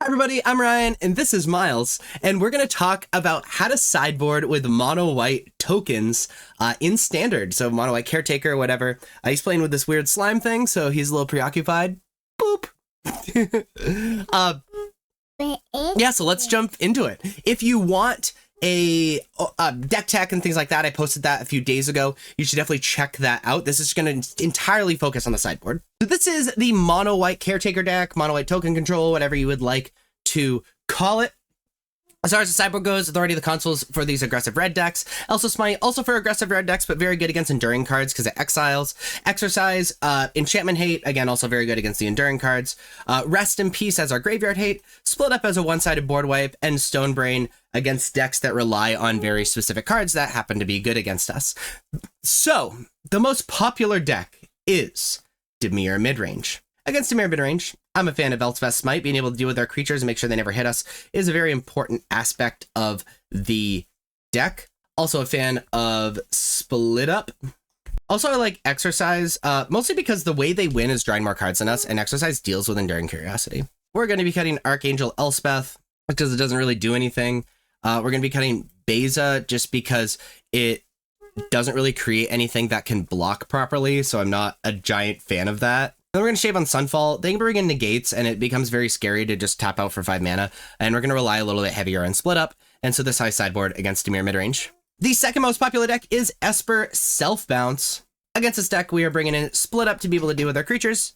Hi everybody, I'm Ryan, and this is Miles, and we're going to talk about how to sideboard with mono white tokens in Standard. So mono white Caretaker or whatever. He's playing with this weird slime thing, so he's a little preoccupied. Boop. Yeah, so let's jump into it. If you want a deck tech and things like that, I posted that a few days ago. You should definitely check that out. This is going to entirely focus on the sideboard. So this is the mono white Caretaker deck, mono white token control, whatever you would like to call it. As far as the sideboard goes, authority of the consoles for these aggressive red decks. Also Smite, also for aggressive red decks, but very good against enduring cards because it exiles. Exercise, enchantment hate, again, also very good against the enduring cards. Rest in Peace as our graveyard hate. Split Up as a one-sided board wipe. And Stone Brain against decks that rely on very specific cards that happen to be good against us. So, the most popular deck is Dimir Midrange. Against Dimir Midrange, I'm a fan of Elspeth's Smite. Being able to deal with our creatures and make sure they never hit us is a very important aspect of the deck. Also a fan of Split Up. Also, I like Exercise, mostly because the way they win is drawing more cards than us, and Exercise deals with Enduring Curiosity. We're going to be cutting Archangel Elspeth because it doesn't really do anything. We're going to be cutting Beza just because it doesn't really create anything that can block properly, so I'm not a giant fan of that. Then we're going to shave on Sunfall. They can bring in negates, and it becomes very scary to just tap out for 5 mana. And we're going to rely a little bit heavier on Split Up, and so this high sideboard against Dimir Midrange. The second most popular deck is Esper Self Bounce. Against this deck, we are bringing in Split Up to be able to deal with our creatures.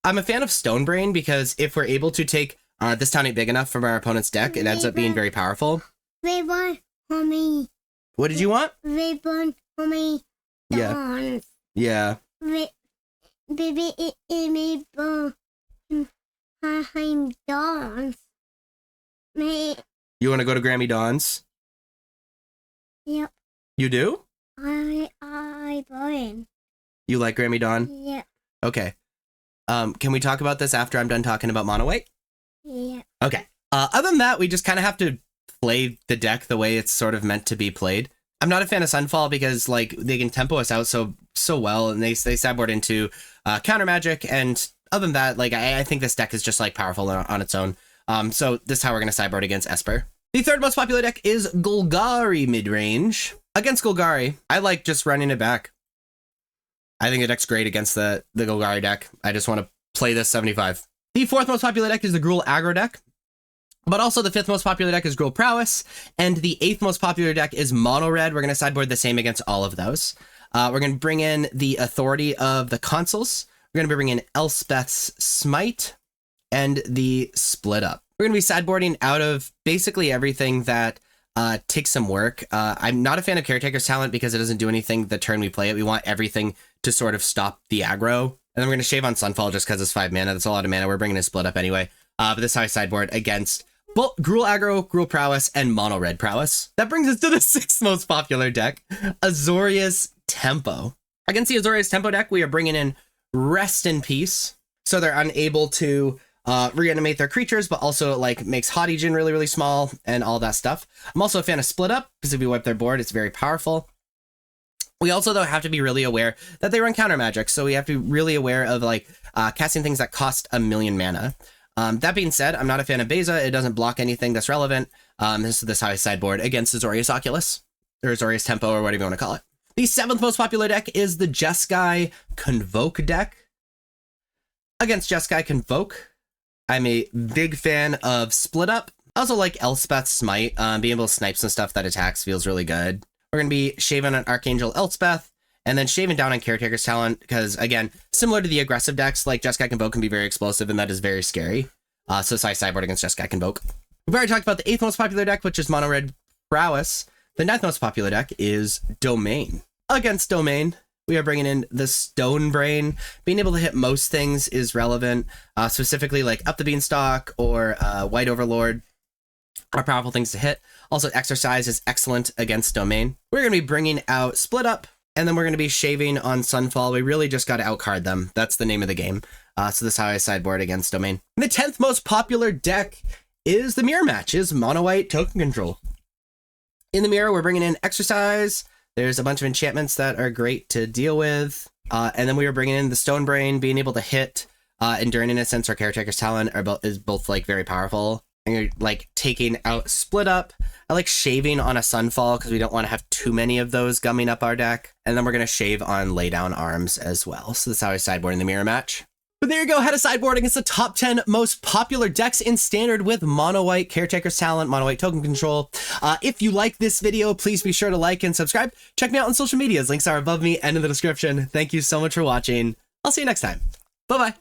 I'm a fan of Stone Brain because if we're able to take this town ain't big enough from our opponent's deck, it ends up being very powerful. Ribbon for me. What did you want? Ribbon for me. Dance. Yeah. Baby, it made I'm dance. Me. You want to go to Grammy Dawn's? Yep. You do? I burn. You like Grammy Dawn? Yep. Okay. Can we talk about this after I'm done talking about mono white? Yep. Okay. Other than that, we just kind of have to play the deck the way it's sort of meant to be played. I'm not a fan of Sunfall because like they can tempo us out so well, and they sideboard into counter magic, and other than that, like I think this deck is just like powerful on its own. So this is how we're gonna sideboard against Esper. The third most popular deck is Golgari Midrange. Against Golgari, I like just running it back. I think the deck's great against the Golgari deck. I just want to play this 75. The fourth most popular deck is the Gruul aggro deck. But also the fifth most popular deck is Gruul Prowess, and the eighth most popular deck is Mono Red. We're going to sideboard the same against all of those. We're going to bring in the authority of the consoles. We're going to be bringing in Elspeth's Smite and the Split Up. We're going to be sideboarding out of basically everything that takes some work. I'm not a fan of Caretaker's Talent because it doesn't do anything the turn we play it. We want everything to sort of stop the aggro. And then we're going to shave on Sunfall just because it's 5 mana. That's a lot of mana. We're bringing in Split Up anyway. But this is how I sideboard against both Gruul aggro, Gruul Prowess, and Mono Red Prowess. That brings us to the sixth most popular deck, Azorius Tempo. Against the Azorius Tempo deck, we are bringing in Rest in Peace, so they're unable to reanimate their creatures, but also like makes Haughty really, really small and all that stuff. I'm also a fan of Split Up, because if we wipe their board, it's very powerful. We also, though, have to be really aware that they run counter magic, so we have to be really aware of like casting things that cost 1 million mana. That being said, I'm not a fan of Beza. It doesn't block anything that's relevant. This is this high sideboard against Azorius Oculus, or Azorius Tempo, or whatever you want to call it. The seventh most popular deck is the Jeskai Convoke deck. Against Jeskai Convoke, I'm a big fan of Split Up. I also like Elspeth's Smite. Being able to snipe some stuff that attacks feels really good. We're going to be shaving on Archangel Elspeth, and then shaving down on Caretaker's Talent, because, again, similar to the aggressive decks, like Jeskai Convoke can be very explosive, and that is very scary. So it's high sideboard against Jeskai Convoke. We've already talked about the eighth most popular deck, which is Mono Red Prowess. The ninth most popular deck is Domain. Against Domain, we are bringing in the Stone Brain. Being able to hit most things is relevant, specifically like Up the Beanstalk or White Overlord are powerful things to hit. Also, Exercise is excellent against Domain. We're going to be bringing out Split Up, and then we're going to be shaving on Sunfall. We really just got to outcard them. That's the name of the game. So this is how I sideboard against Domain. And the 10th most popular deck is the Mirror Match, is Mono White Token Control. In the Mirror, we're bringing in Exercise. There's a bunch of enchantments that are great to deal with. And then we were bringing in the Stone Brain, being able to hit Enduring Innocence or Caretaker's Talent is both like very powerful. And you're like taking out Split Up. I like shaving on a Sunfall because we don't want to have too many of those gumming up our deck. And then we're going to shave on Lay Down Arms as well. So that's how I sideboard in the mirror match. But there you go, how to sideboard against the top 10 most popular decks in Standard with Mono White, Caretaker's Talent, Mono White Token Control. If you like this video, please be sure to like and subscribe. Check me out on social medias. Links are above me and in the description. Thank you so much for watching. I'll see you next time. Bye-bye.